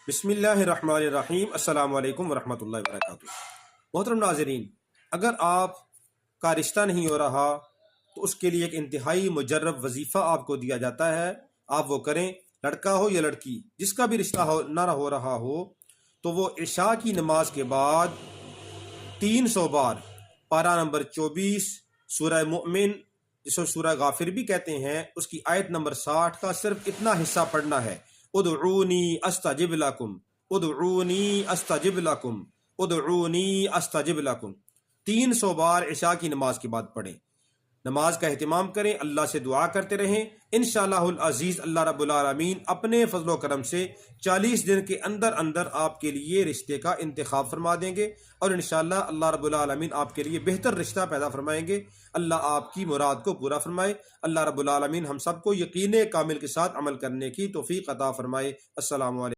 بسم اللہ الرحمن الرحیم۔ السلام علیکم ورحمۃ اللہ وبرکاتہ۔ محترم ناظرین، اگر آپ کا رشتہ نہیں ہو رہا تو اس کے لیے ایک انتہائی مجرب وظیفہ آپ کو دیا جاتا ہے، آپ وہ کریں۔ لڑکا ہو یا لڑکی، جس کا بھی رشتہ نہ ہو رہا ہو تو وہ عشاء کی نماز کے بعد 300 بار پارہ نمبر 24 سورہ مؤمن، جس کو سورہ غافر بھی کہتے ہیں، اس کی آیت نمبر 60 کا صرف اتنا حصہ پڑھنا ہے۔ ادعونی استجب لکم، ادعونی استجب لکم، ادعونی استجب لکم، 300 بار عشاء کی نماز کے بعد پڑھیں۔ نماز کا اہتمام کریں، اللہ سے دعا کرتے رہیں۔ انشاءاللہ العزیز اللہ رب العالمین اپنے فضل و کرم سے 40 دن کے اندر اندر آپ کے لیے رشتے کا انتخاب فرما دیں گے، اور انشاءاللہ اللہ رب العالمین آپ کے لیے بہتر رشتہ پیدا فرمائیں گے۔ اللہ آپ کی مراد کو پورا فرمائے۔ اللہ رب العالمین ہم سب کو یقین کامل کے ساتھ عمل کرنے کی توفیق عطا فرمائے۔ السلام علیکم۔